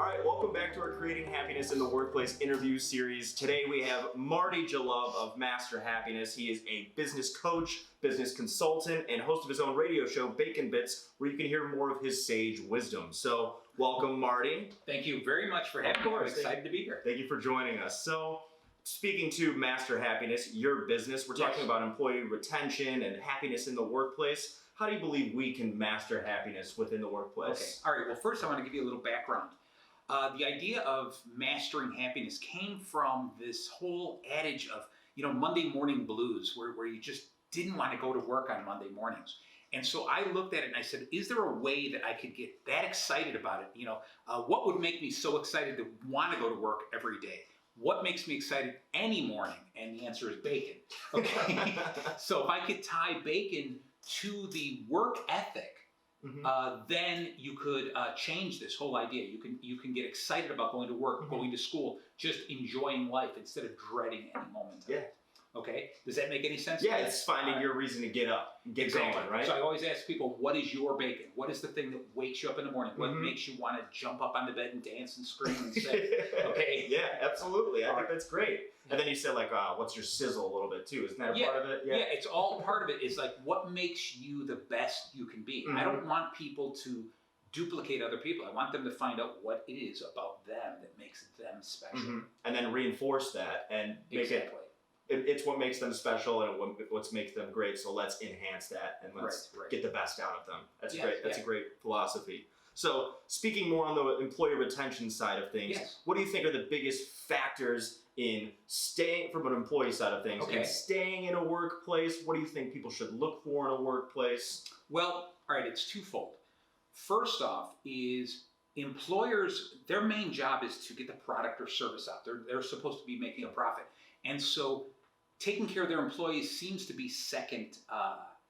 All right, welcome back to our Creating Happiness in the Workplace interview series. Today we have Marty Jalove of Master Happiness. He is a business coach, business consultant, and host of his own radio show, Bacon Bits, where you can hear more of his sage wisdom. So, welcome, Marty. Thank you very much for having me. I'm excited to be here. Thank you for joining us. So, speaking to Master Happiness, your business, we're talking about employee retention and happiness in the workplace. How do you believe we can master happiness within the workplace? Okay. All right. Well, first I want to give you a little background. The idea of mastering happiness came from this whole adage of, Monday morning blues, where you just didn't want to go to work on Monday mornings. And so I looked at it and I said, is there a way that I could get that excited about it? What would make me so excited to want to go to work every day? What makes me excited any morning? And the answer is bacon. Okay. So if I could tie bacon to the work ethic, then you could change this whole idea. You can get excited about going to work, going to school, just enjoying life instead of dreading any moment of it. Okay, does that make any sense? Yeah, it's finding your reason to get up, get going, right? So I always ask people, what is your bacon? What is the thing that wakes you up in the morning? What makes you want to jump up on the bed and dance and scream and sing? Okay. Yeah, absolutely. I think that's great. And then you said, what's your sizzle a little bit too? Isn't that a part of it? Yeah, it's all part of it. Is what makes you the best you can be. I don't want people to duplicate other people. I want them to find out what it is about them that makes them special. And then reinforce that and make it. It's what makes them special and what makes them great. So let's enhance that and let's get the best out of them. That's great. That's a great philosophy. So speaking more on the employee retention side of things, what do you think are the biggest factors in staying from an employee side of things and staying in a workplace? What do you think people should look for in a workplace? Well, all right, it's twofold. First off is employers, their main job is to get the product or service out. They're supposed to be making a profit. And so taking care of their employees seems to be second,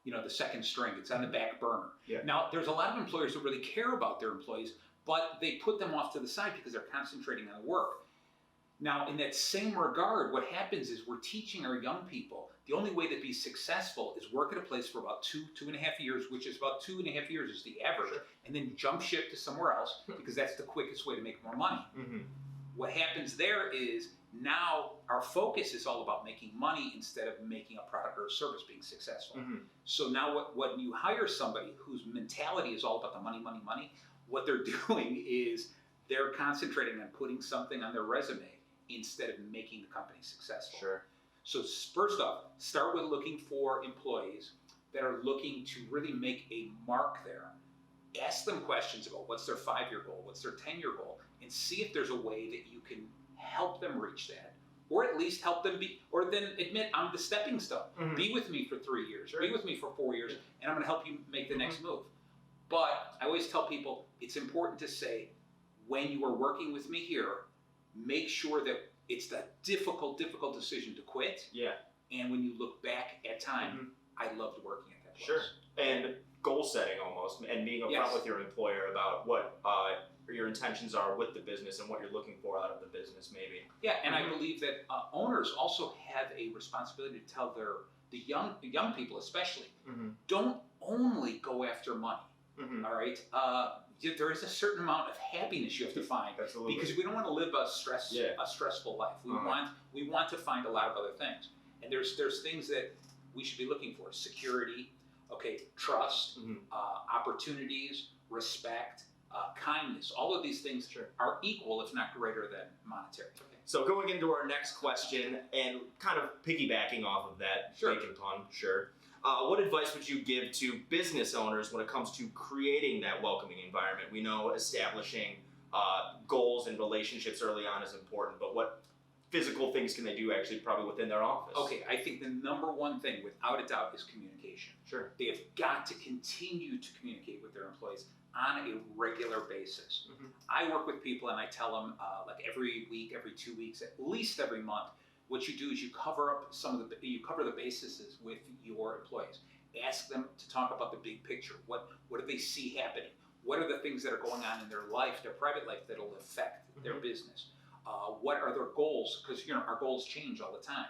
the second string. It's on the back burner. Now, there's a lot of employers that really care about their employees, but they put them off to the side because they're concentrating on the work. Now, in that same regard, what happens is we're teaching our young people the only way to be successful is work at a place for about 2.5 years, which is about 2.5 years is the average, and then jump ship to somewhere else because that's the quickest way to make more money. What happens there is now our focus is all about making money instead of making a product or a service being successful. So now when you hire somebody whose mentality is all about the money, what they're doing is they're concentrating on putting something on their resume instead of making the company successful. So first off, start with looking for employees that are looking to really make a mark there. Ask them questions about what's their 5-year goal, what's their 10-year goal, and see if there's a way that you can help them reach that, or at least help them or then admit, I'm the stepping stone. Be with me for 3 years, be with me for 4 years, and I'm gonna help you make the next move. But I always tell people, it's important to say, when you are working with me here, make sure that it's that difficult decision to quit. And when you look back at time, I loved working at that place. And goal setting almost, and being upfront with your employer about what your intentions are with the business and what you're looking for out of the business, maybe. And I believe that owners also have a responsibility to tell the young people especially, don't only go after money. All right, there is a certain amount of happiness you have to find because we don't want to live a stressful life. We want to find a lot of other things, and there's things that we should be looking for: security, trust, opportunities, respect, kindness. All of these things are equal, if not greater than monetary. So going into our next question and kind of piggybacking off of that bacon pun, what advice would you give to business owners when it comes to creating that welcoming environment? We know establishing goals and relationships early on is important, but what physical things can they do actually probably within their office? I think the number one thing, without a doubt, is communication. They have got to continue to communicate with their employees on a regular basis. I work with people and I tell them every week, every 2 weeks, at least every month, what you do is you cover up you cover the bases with your employees. Ask them to talk about the big picture. What do they see happening? What are the things that are going on in their life, their private life, that will affect their business? What are their goals? Because our goals change all the time.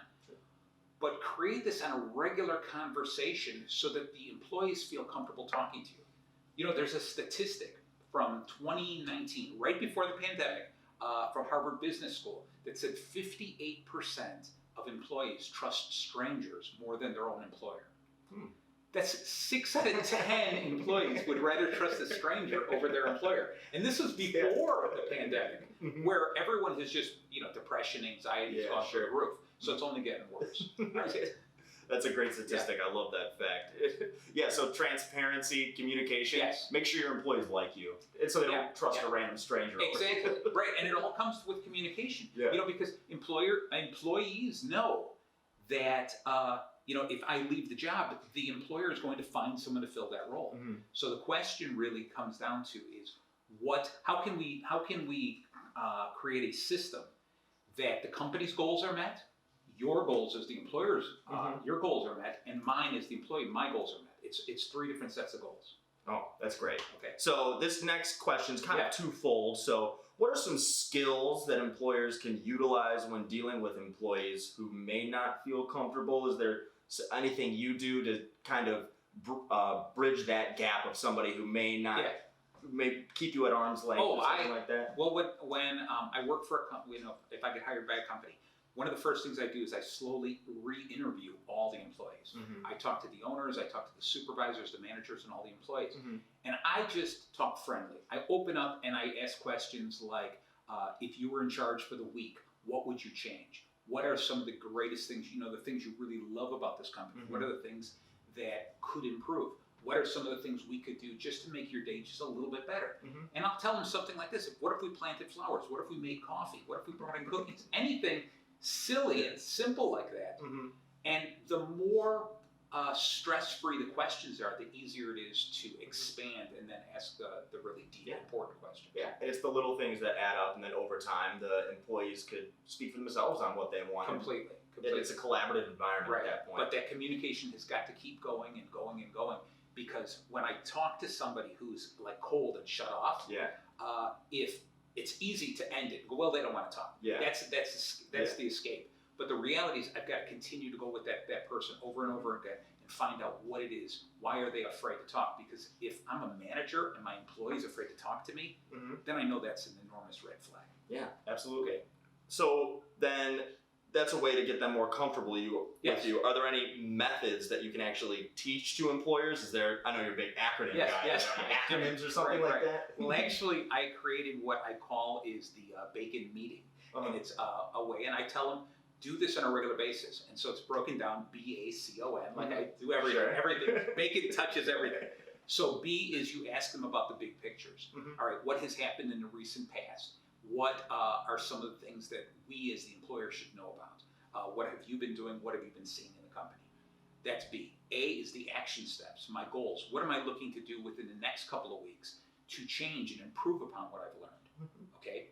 But create this on a regular conversation so that the employees feel comfortable talking to you. There's a statistic from 2019, right before the pandemic, from Harvard Business School, that said 58% of employees trust strangers more than their own employer. That's 6 out of 10 employees would rather trust a stranger over their employer. And this was before the pandemic, where everyone has just, depression, anxiety has gone through the roof. So it's only getting worse. That's a great statistic. I love that fact. So transparency, communication. Yes. Make sure your employees like you, and so they don't trust a random stranger. Exactly. Right, and it all comes with communication. Because employees know that if I leave the job, the employer is going to find someone to fill that role. So the question really comes down to is how can we create a system that the company's goals are met, your goals as the employer's, your goals are met, and mine as the employee, my goals are met. It's 3 different sets of goals. Oh, that's great. Okay. So this next question is kind of twofold. So what are some skills that employers can utilize when dealing with employees who may not feel comfortable? Is there anything you do to kind of bridge that gap of somebody who may not, may keep you at arm's length or something like that? Well, when I work for a company, if I get hired by a company, one of the first things I do is I slowly re-interview all the employees. I talk to the owners, I talk to the supervisors, the managers, and all the employees. And I just talk friendly. I open up and I ask questions like, if you were in charge for the week, what would you change? What are some of the greatest things, the things you really love about this company? What are the things that could improve? What are some of the things we could do just to make your day just a little bit better? And I'll tell them something like this. What if we planted flowers? What if we made coffee? What if we brought in cookies? Anything silly and simple like that. And the more stress-free the questions are, the easier it is to expand and then ask the really deep, important questions. And it's the little things that add up, and then over time, the employees could speak for themselves on what they want. Completely. It's a collaborative environment at that point. But that communication has got to keep going and going and going, because when I talk to somebody who's like cold and shut off, if it's easy to end it. Well, they don't want to talk. That's the escape. But the reality is I've got to continue to go with that person over and over again and find out what it is. Why are they afraid to talk? Because if I'm a manager and my employee's afraid to talk to me, then I know that's an enormous red flag. Yeah, absolutely. So then that's a way to get them more comfortable with you. Are there any methods that you can actually teach to employers? Is there, I know you're a big acronym guy. Yes. Acronyms or something like that? Well, actually, I created what I call is the bacon meeting. And it's a way, and I tell them, do this on a regular basis. And so it's broken down BACON, like I do everything. Bacon touches everything. So B is you ask them about the big pictures. All right, what has happened in the recent past? What are some of the things that we as the employer should know about? What have you been doing? What have you been seeing in the company? That's B. A is the action steps, my goals. What am I looking to do within the next couple of weeks to change and improve upon what I've learned? Okay.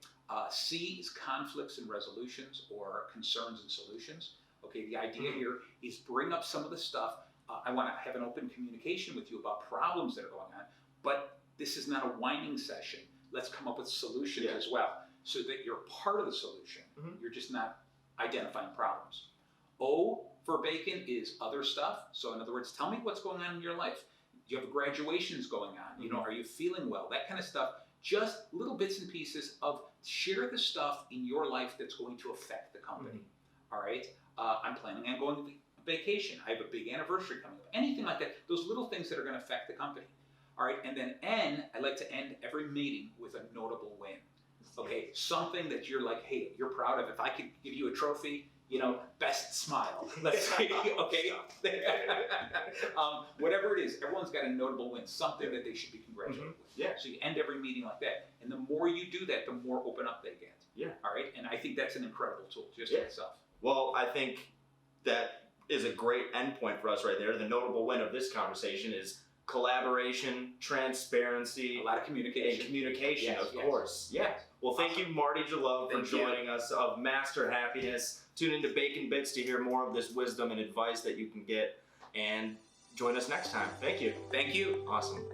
C is conflicts and resolutions, or concerns and solutions. Okay. The idea here is bring up some of the stuff. I want to have an open communication with you about problems that are going on, but this is not a whining session. Let's come up with solutions as well, so that you're part of the solution. You're just not identifying problems. O for bacon is other stuff. So in other words, tell me what's going on in your life. Do you have graduations going on? Are you feeling well? That kind of stuff. Just little bits and pieces of share the stuff in your life that's going to affect the company. All right. I'm planning on going to vacation. I have a big anniversary coming up. Anything like that. Those little things that are going to affect the company. All right. And then N, I like to end every meeting with a notable win. Okay. Something that you're like, hey, you're proud of. If I could give you a trophy, best smile. Let's say, okay. Whatever it is, everyone's got a notable win, something that they should be congratulated with. So you end every meeting like that. And the more you do that, the more open up they get. All right. And I think that's an incredible tool just in itself. Well, I think that is a great endpoint for us right there. The notable win of this conversation is collaboration, transparency, a lot of communication. And communication, of course. Well, thank you, Marty Jalove, for joining us of Master Happiness. Tune into Bacon Bits to hear more of this wisdom and advice that you can get. And join us next time. Thank you. Thank you. Awesome.